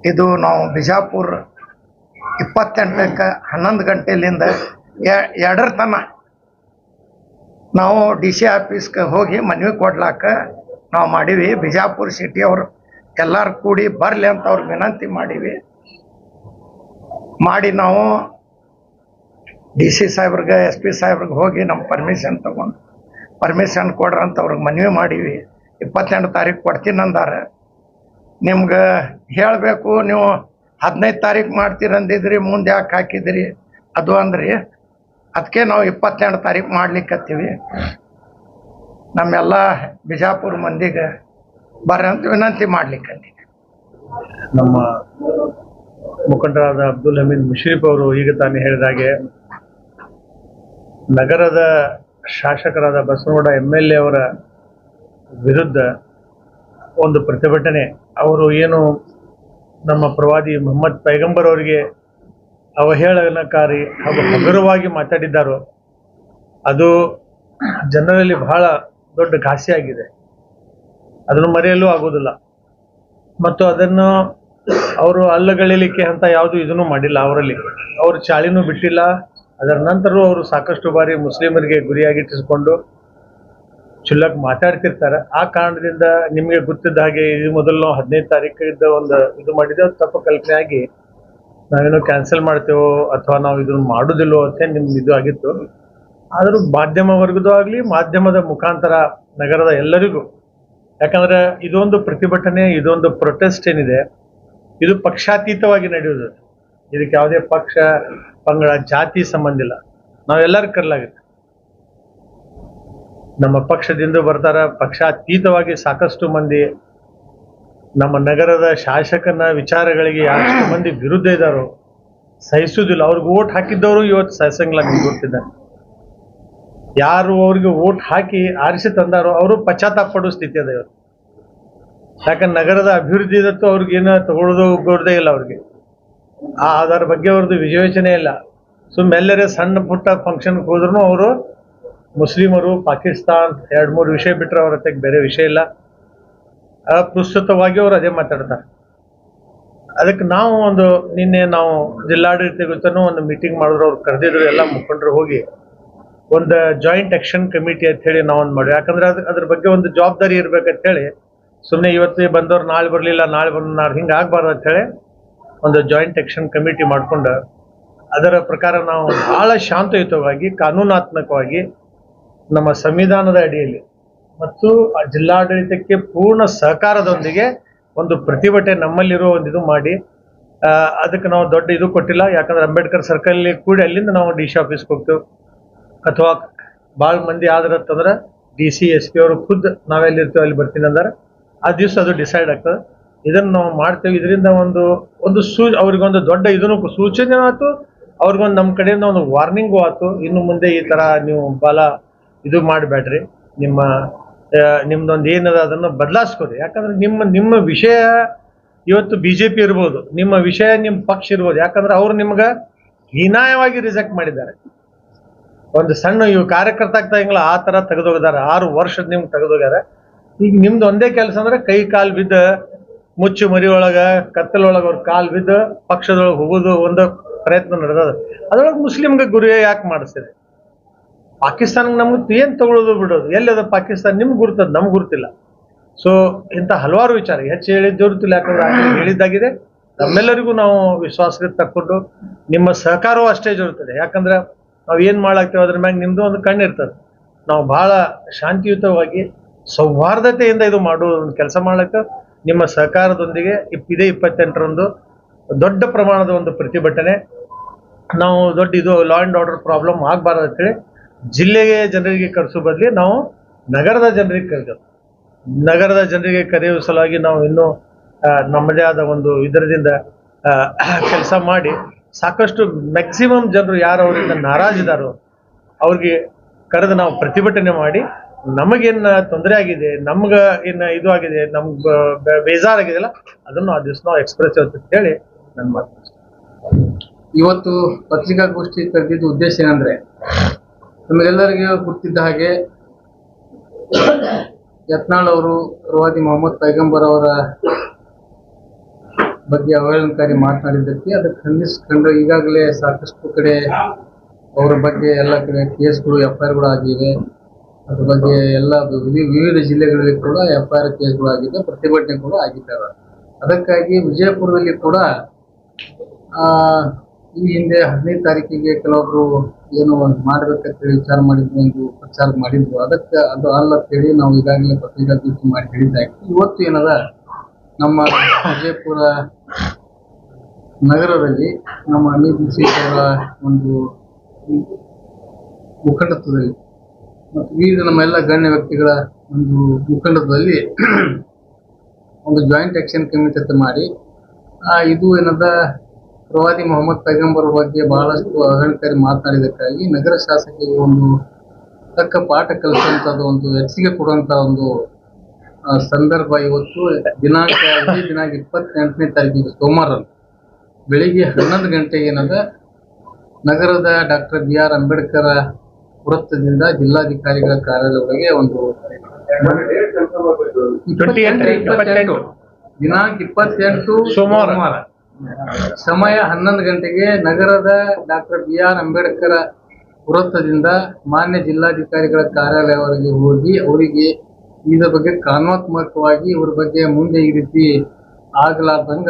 ಇದು ನಾವು ಬಿಜಾಪುರ 28ಕ್ಕೆ 11 ಗಂಟೆಲಿಂದ 2 ತನ ನಾವು DC ಆಫೀಸ್ಗೆ ಹೋಗಿ ಮನವಿ ಕೊಡ್ಲಾಕ ನಾವು ಮಾಡೀವಿ. ಬಿಜಾಪುರ ಸಿಟಿ ಅವರು ಎಲ್ಲರೂ ಕೂಡಿ ಬರಲಿ ಅಂತ ಅವ್ರಿಗೆ ವಿನಂತಿ ಮಾಡೀವಿ. ಮಾಡಿ ನಾವು DC ಸಾಹೇಬ್ರಿಗೆ SP ಸಾಹೇಬ್ರಿಗೆ ಹೋಗಿ ನಮ್ಮ ಪರ್ಮಿಷನ್ ತಗೊಂಡು ಪರ್ಮಿಷನ್ ಕೊಡ್ರಂತ ಅವ್ರಿಗೆ ಮನವಿ ಮಾಡೀವಿ. 22 ತಾರೀಕು ಕೊಡ್ತೀನಿ ಅಂದಾರ. ನಿಮ್ಗೆ ಹೇಳಬೇಕು, ನೀವು 15 ತಾರೀಕು ಮಾಡ್ತೀರಂದಿದ್ರಿ, ಮುಂದೆ ಯಾಕೆ ಹಾಕಿದ್ರಿ ಅದು ಅಂದ್ರಿ. ಅದಕ್ಕೆ ನಾವು 22 ತಾರೀಕು ಮಾಡ್ಲಿಕ್ಕತ್ತೀವಿ. ನಮ್ಮೆಲ್ಲ ಬಿಜಾಪುರ ಮಂದಿಗೆ ಬರ್ರಿ ಅಂತ ವಿನಂತಿ ಮಾಡ್ಲಿಕ್ಕಂತೀವಿ. ನಮ್ಮ ಮುಖಂಡರಾದ ಅಬ್ದುಲ್ ಹಮೀದ್ ಮುಷರೀಫ್ ಅವರು ಈಗ ತಾನೇ ಹೇಳಿದಾಗೆ ನಗರದ ಶಾಸಕರಾದ ಬಸವನಗೌಡ MLA ಅವರ ವಿರುದ್ಧ ಒಂದು ಪ್ರತಿಭಟನೆ, ಅವರು ಏನು ನಮ್ಮ ಪ್ರವಾದಿ ಮೊಹಮ್ಮದ್ ಪೈಗಂಬರ್ ಅವರಿಗೆ ಅವಹೇಳನಕಾರಿ ಹಾಗೂ ಹಗುರವಾಗಿ ಮಾತಾಡಿದ್ದಾರೋ ಅದು ಜನರಲ್ಲಿ ಬಹಳ ದೊಡ್ಡ ಘಾಸಿಯಾಗಿದೆ. ಅದನ್ನು ಮರೆಯಲು ಆಗೋದಿಲ್ಲ. ಮತ್ತು ಅದನ್ನು ಅವರು ಅಲ್ಲಗಳೆಯಲಿಕ್ಕೆ ಅಂತ ಯಾವುದು ಇದನ್ನು ಮಾಡಿಲ್ಲ. ಅವರಲ್ಲಿ ಅವರು ಚಾಳಿನೂ ಬಿಟ್ಟಿಲ್ಲ. ಅದರ ನಂತರವೂ ಅವರು ಸಾಕಷ್ಟು ಬಾರಿ ಮುಸ್ಲಿಮರಿಗೆ ಗುರಿಯಾಗಿಟ್ಟಿಸಿಕೊಂಡು ಚುಲ್ಲಕ್ ಮಾತಾಡ್ತಿರ್ತಾರೆ. ಆ ಕಾರಣದಿಂದ ನಿಮಗೆ ಗೊತ್ತಿದ್ದ ಹಾಗೆ ಈ ಮೊದಲು ನಾವು 15 ತಾರೀಕಿದ್ದ ಒಂದು ಇದು ಮಾಡಿದ್ದೇವೆ. ತಪ್ಪು ಕಲ್ಪನೆ ಆಗಿ ನಾವೇನೋ ಕ್ಯಾನ್ಸಲ್ ಮಾಡ್ತೇವೋ ಅಥವಾ ನಾವು ಇದನ್ನು ಮಾಡೋದಿಲ್ಲೋ ಅಂತ ನಿಮ್ಗೆ ಇದು ಆಗಿತ್ತು. ಆದರೂ ಮಾಧ್ಯಮ ವರ್ಗದೂ ಆಗಲಿ, ಮಾಧ್ಯಮದ ಮುಖಾಂತರ ನಗರದ ಎಲ್ಲರಿಗೂ, ಯಾಕಂದ್ರೆ ಇದೊಂದು ಪ್ರತಿಭಟನೆ, ಇದೊಂದು ಪ್ರೊಟೆಸ್ಟ್ ಏನಿದೆ, ಇದು ಪಕ್ಷಾತೀತವಾಗಿ ನಡೆಯುವುದು. ಇದಕ್ಕೆ ಯಾವುದೇ ಪಕ್ಷ ಪಂಗಡ ಜಾತಿ ಸಂಬಂಧ ಇಲ್ಲ. ನಾವೆಲ್ಲರೂ ಕರೆಲಾಗುತ್ತೆ. ನಮ್ಮ ಪಕ್ಷದಿಂದ ಬರ್ತಾರ, ಪಕ್ಷಾತೀತವಾಗಿ ಸಾಕಷ್ಟು ಮಂದಿ ನಮ್ಮ ನಗರದ ಶಾಸಕನ ವಿಚಾರಗಳಿಗೆ ಎಷ್ಟು ಮಂದಿ ವಿರುದ್ಧ ಇದ್ದಾರೋ ಸಹಿಸುವುದಿಲ್ಲ. ಅವ್ರಿಗೆ ಓಟ್ ಹಾಕಿದ್ದವರು ಇವತ್ತು ಸಹಿಸಂಗಿಲ್ಲ. ನಿಮ್ಗೆ ಗೊತ್ತಿದ್ದಾರೆ. ಯಾರು ಅವ್ರಿಗೆ ಓಟ್ ಹಾಕಿ ಆರಿಸಿ ತಂದಾರೋ ಅವರು ಪಶ್ಚಾತ್ತಾಪ ಪಡೋ ಸ್ಥಿತಿ ಅದ ಇವತ್ತು. ಯಾಕಂದ್ರೆ ನಗರದ ಅಭಿವೃದ್ಧಿ ಇದ್ದತ್ತು ಅವ್ರಿಗೇನು ತಗೊಳ್ಳೋದೇ ಇಲ್ಲ. ಅವ್ರಿಗೆ ಅದರ ಬಗ್ಗೆ ಅವ್ರದ್ದು ವಿವೇಚನೆ ಇಲ್ಲ. ಎಲ್ಲರೇ ಸಣ್ಣ ಪುಟ್ಟ ಫಂಕ್ಷನ್ಗೆ ಹೋದ್ರೂ ಅವರು ಮುಸ್ಲಿಮರು, ಪಾಕಿಸ್ತಾನ್ 2-3 ವಿಷಯ ಬಿಟ್ಟರೆ ಅವ್ರ ಹತ್ತಿಗೆ ಬೇರೆ ವಿಷಯ ಇಲ್ಲ. ಪ್ರಸ್ತುತವಾಗಿ ಅವರು ಅದೇ ಮಾತಾಡ್ತಾರೆ. ಅದಕ್ಕೆ ನಾವು ನಿನ್ನೆ ನಾವು ಜಿಲ್ಲಾಡಳಿತ ಗೊತ್ತನೋ ಒಂದು ಮೀಟಿಂಗ್ ಮಾಡಿದ್ರು. ಅವ್ರು ಕರೆದಿದ್ರು, ಎಲ್ಲ ಮುಖಂಡರು ಹೋಗಿ ಒಂದು ಜಾಯಿಂಟ್ ಆಕ್ಷನ್ ಕಮಿಟಿ ಅಂತ ಹೇಳಿ ನಾವು ಒಂದು ಮಾಡಿವಿ. ಯಾಕಂದ್ರೆ ಅದ್ರ ಬಗ್ಗೆ ಒಂದು ಜವಾಬ್ದಾರಿ ಇರ್ಬೇಕಂತ ಹೇಳಿ, ಸುಮ್ಮನೆ ಇವತ್ತೇ ಬಂದವ್ರು ನಾಳೆ ಬರಲಿಲ್ಲ, ನಾಳೆ ನಾಳೆ ಹಿಂಗೆ ಆಗಬಾರ್ದು ಅಂತ ಹೇಳಿ ಒಂದು ಜಾಯಿಂಟ್ ಆಕ್ಷನ್ ಕಮಿಟಿ ಮಾಡ್ಕೊಂಡು ಅದರ ಪ್ರಕಾರ ನಾವು ಬಹಳ ಶಾಂತಯುತವಾಗಿ, ಕಾನೂನಾತ್ಮಕವಾಗಿ, ನಮ್ಮ ಸಂವಿಧಾನದ ಅಡಿಯಲ್ಲಿ ಮತ್ತು ಜಿಲ್ಲಾಡಳಿತಕ್ಕೆ ಪೂರ್ಣ ಸಹಕಾರದೊಂದಿಗೆ ಒಂದು ಪ್ರತಿಭಟನೆ ನಮ್ಮಲ್ಲಿರೋ ಒಂದು ಇದು ಮಾಡಿ, ಅದಕ್ಕೆ ನಾವು ದೊಡ್ಡ ಇದು ಕೊಟ್ಟಿಲ್ಲ. ಯಾಕಂದ್ರೆ ಅಂಬೇಡ್ಕರ್ ಸರ್ಕಲ್ ಕೂಡಿ ಅಲ್ಲಿಂದ ನಾವು DC ಆಫೀಸ್ಗೆ ಹೋಗ್ತೇವೆ. ಅಥವಾ ಭಾಳ ಮಂದಿ ಆದ್ರಂತಂದ್ರೆ DC SP ಅವರು ಖುದ್ದು ನಾವೆಲ್ಲಿರ್ತೇವೆ ಅಲ್ಲಿ ಬರ್ತೀನಿ ಅಂದ್ರೆ ಆ ದಿವಸ ಅದು ಡಿಸೈಡ್ ಆಗ್ತದೆ. ಇದನ್ನು ನಾವು ಮಾಡ್ತೇವೆ. ಇದರಿಂದ ಒಂದು ಅವ್ರಿಗೊಂದು ದೊಡ್ಡ ಇದನ್ನು ಸೂಚನೆ ಆಯ್ತು, ಅವ್ರಿಗೊಂದು ನಮ್ಮ ಕಡೆಯಿಂದ ಒಂದು ವಾರ್ನಿಂಗು ಆಯ್ತು. ಇನ್ನು ಮುಂದೆ ಈ ಥರ ನೀವು ಭಾಳ ಇದು ಮಾಡಬೇಡ್ರಿ, ನಿಮ್ದೊಂದು ಏನದ ಅದನ್ನು ಬದಲಾಯಿಸ್ಕೊರಿ. ಯಾಕಂದ್ರೆ ನಿಮ್ಮ ವಿಷಯ ಇವತ್ತು BJP ಇರ್ಬೋದು, ನಿಮ್ಮ ವಿಷಯ ನಿಮ್ಮ ಪಕ್ಷ ಇರ್ಬೋದು. ಯಾಕಂದ್ರೆ ಅವ್ರು ನಿಮ್ಗೆ ಹೀನಾಯವಾಗಿ ರಿಜೆಕ್ಟ್ ಮಾಡಿದ್ದಾರೆ. ಒಂದು ಸಣ್ಣ ಇವು ಕಾರ್ಯಕರ್ತ ಆಗ್ತಾ ಹಿಂಗಲ್ಲ ಆ ಥರ ತೆಗೆದೋಗಿದ್ದಾರೆ. 6 ವರ್ಷದ ನಿಮ್ಗೆ ತೆಗೆದೋಗ್ಯಾರ. ಈಗ ನಿಮ್ದು ಒಂದೇ ಕೆಲಸ ಅಂದ್ರೆ ಕೈ ಕಾಲು ಬಿದ್ದ ಮುಚ್ಚು ಮರಿ ಒಳಗೆ ಕತ್ತಲೊಳಗೆ ಅವ್ರ ಕಾಲು ಬಿದ್ದು ಪಕ್ಷದೊಳಗೆ ಹೋಗೋದು ಒಂದು ಪ್ರಯತ್ನ ನಡೆದ. ಅದ್ರೊಳಗೆ ಮುಸ್ಲಿಮ್ಗೆ ಗುರಿ ಯಾಕೆ ಮಾಡಿಸ್ತಿದೆ? ಪಾಕಿಸ್ತಾನಕ್ಕೆ ನಮ್ಗೆ ಏನು ತಗೊಳ್ಳೋದು ಬಿಡೋದು? ಎಲ್ಲದ ಪಾಕಿಸ್ತಾನ ನಿಮ್ಗೆ ಗುರ್ತದ, ನಮ್ಗೆ ಗುರ್ತಿಲ್ಲ. ಸೊ ಇಂಥ ಹಲವಾರು ವಿಚಾರ ಹೆಚ್ಚು ಹೇಳಿದ್ದು ಇರ್ತಿಲ್ಲ. ಯಾಕಂದ್ರೆ ಹೇಳಿದ್ದಾಗಿದೆ. ನಮ್ಮೆಲ್ಲರಿಗೂ ನಾವು ವಿಶ್ವಾಸಕ್ಕೆ ತಕ್ಕೊಂಡು ನಿಮ್ಮ ಸಹಕಾರವೂ ಅಷ್ಟೇ ಜೊರ್ತದೆ. ಯಾಕಂದ್ರೆ ನಾವು ಏನು ಮಾಡಾಕ್ತೇವೆ ಅದ್ರ ಮ್ಯಾಗ ನಿಮ್ಮದು ಒಂದು ಕಣ್ಣಿರ್ತದೆ. ನಾವು ಭಾಳ ಶಾಂತಿಯುತವಾಗಿ ಸೌಹಾರ್ದತೆಯಿಂದ ಇದು ಮಾಡೋ ಒಂದು ಕೆಲಸ ಮಾಡ್ಲಿಕ್ಕೆ ನಿಮ್ಮ ಸಹಕಾರದೊಂದಿಗೆ ಇದೇ 28ರಂದು ದೊಡ್ಡ ಪ್ರಮಾಣದ ಒಂದು ಪ್ರತಿಭಟನೆ, ನಾವು ದೊಡ್ಡ ಇದು ಲಾ ಆ್ಯಂಡ್ ಆರ್ಡರ್ ಪ್ರಾಬ್ಲಮ್ ಆಗಬಾರ್ದು ಅಂತೇಳಿ ಜಿಲ್ಲೆಗೆ ಜನರಿಗೆ ಕರೆಸೋ ಬದಲಿ ನಾವು ನಗರದ ಜನರಿಗೆ ಕರೆದೆವು. ನಗರದ ಜನರಿಗೆ ಕರೆಯುವ ಸಲುವಾಗಿ ನಾವು ಇನ್ನೂ ನಮ್ಮದೇ ಆದ ಒಂದು ಇದರದಿಂದ ಕೆಲಸ ಮಾಡಿ ಸಾಕಷ್ಟು ಮ್ಯಾಕ್ಸಿಮಮ್ ಜನರು ಯಾರು ಅವರಿಂದ ನಾರಾಜಿದಾರೋ ಅವ್ರಿಗೆ ಕರೆದು ನಾವು ಪ್ರತಿಭಟನೆ ಮಾಡಿ, ನಮಗೇನು ತೊಂದರೆ ಆಗಿದೆ, ನಮ್ಗೆ ಏನು ಇದು ಆಗಿದೆ, ನಮ್ಗೆ ಬೇಜಾರಾಗಿದೆಯಲ್ಲ ಅದನ್ನು ಆ ದಿವಸ ನಾವು ಎಕ್ಸ್ಪ್ರೆಸ್ ಅಂತ ಹೇಳಿ ನನ್ನ ಮಾತು. ಇವತ್ತು ಪತ್ರಿಕಾಗೋಷ್ಠಿ ಕರೆದಿದ್ದ ಉದ್ದೇಶ ಏನಂದ್ರೆ, ನಮಗೆಲ್ಲರಿಗೂ ಗೊತ್ತಿದ್ದ ಹಾಗೆ ಯತ್ನಾಳ್ ಅವರು ಪ್ರವಾದಿ ಮೊಹಮ್ಮದ್ ಪೈಗಂಬರ್ ಅವರ ಬಗ್ಗೆ ಅವಹೇಳನಕಾರಿ ಮಾತನಾಡಿದ್ದಕ್ಕೆ ಅದಕ್ಕೆ ಖಂಡಿಸ್ಕೊಂಡು ಈಗಾಗಲೇ ಸಾಕಷ್ಟು ಕಡೆ ಅವರ ಬಗ್ಗೆ ಎಲ್ಲ ಕಡೆ ಕೇಸ್ಗಳು FIR ಗಳು ಆಗಿವೆ. ಅದ್ರ ಬಗ್ಗೆ ಎಲ್ಲ ವಿವಿಧ ಜಿಲ್ಲೆಗಳಲ್ಲಿ ಕೂಡ FIR ಕೇಸ್ಗಳು ಆಗಿದೆ, ಪ್ರತಿಭಟನೆ ಕೂಡ ಆಗಿದ್ದಾವೆ. ಅದಕ್ಕಾಗಿ ವಿಜಯಪುರದಲ್ಲಿ ಕೂಡ ಈ ಹಿಂದೆ 15 ತಾರೀಕಿಗೆ ಕೆಲವೊಬ್ರು ಏನು ಮಾಡ್ಬೇಕಂತೇಳಿ ವಿಚಾರ ಮಾಡಿದ್ರು, ಒಂದು ಪ್ರಚಾರ ಮಾಡಿದ್ರು. ಅದಕ್ಕೆ ಅದು ಅಲ್ಲ ಅಂತೇಳಿ ನಾವು ಈಗಾಗಲೇ ಪತ್ರಿಕಾಗೋಷ್ಠಿ ಮಾಡಿ ಹೇಳಿದ್ದಾಯ್ತು. ಇವತ್ತು ಏನದ ನಮ್ಮ ವಿಜಯಪುರ ನಗರದಲ್ಲಿ ನಮ್ಮ ಅಮಿತ್ ಅವರ ಒಂದು ಮುಖಂಡತ್ವದಲ್ಲಿ ಮತ್ತು ವಿವಿಧ ನಮ್ಮೆಲ್ಲ ಗಣ್ಯ ವ್ಯಕ್ತಿಗಳ ಒಂದು ಮುಖಂಡತ್ವದಲ್ಲಿ ಒಂದು ಜಾಯಿಂಟ್ ಆಕ್ಷನ್ ಕಮಿಟಿ ಅಂತ ಮಾಡಿ ಇದು ಏನದ ಪ್ರವಾದಿ ಮೊಹಮ್ಮದ್ ಪೈಗಂಬರ್ ಬಗ್ಗೆ ಬಹಳಷ್ಟು ಅವಹೇಳನಕಾರಿ ಮಾತನಾಡಿದಕ್ಕಾಗಿ ನಗರ ಶಾಸಕರಿಗೆ ಒಂದು ತಕ್ಕ ಪಾಠ ಕಲಿಸುವಂಥದ್ದು, ಒಂದು ಎಚ್ಚರಿಕೆ ಕೊಡುವಂಥ ಒಂದು ಸಂದರ್ಭ ಇವತ್ತು ದಿನಾಂಕ 28ನೇ ತಾರೀಕಿಗೆ ಸೋಮವಾರ ಬೆಳಿಗ್ಗೆ 11 ಗಂಟೆಗೆ ಏನದ ನಗರದ ಡಾಕ್ಟರ್ BR ಅಂಬೇಡ್ಕರ್ ವೃತ್ತದಿಂದ ಜಿಲ್ಲಾಧಿಕಾರಿಗಳ ಕಾರ್ಯಾಲಯಗಳಿಗೆ ಒಂದು ದಿನಾಂಕ 28 ಸೋಮವಾರ ಸಮಯ 11 ಗಂಟೆಗೆ ನಗರದ ಡಾಕ್ಟರ್ BR ಅಂಬೇಡ್ಕರ್ ವೃತ್ತದಿಂದ ಮಾನ್ಯ ಜಿಲ್ಲಾಧಿಕಾರಿಗಳ ಕಾರ್ಯಾಲಯವರೆಗೆ ಹೋಗಿ ಅವರಿಗೆ ಇದರ ಬಗ್ಗೆ ಕಾನೂನಾತ್ಮಕವಾಗಿ ಇವ್ರ ಬಗ್ಗೆ ಮುಂದೆ ಈ ರೀತಿ ಆಗಲಾರ್ದಂಗ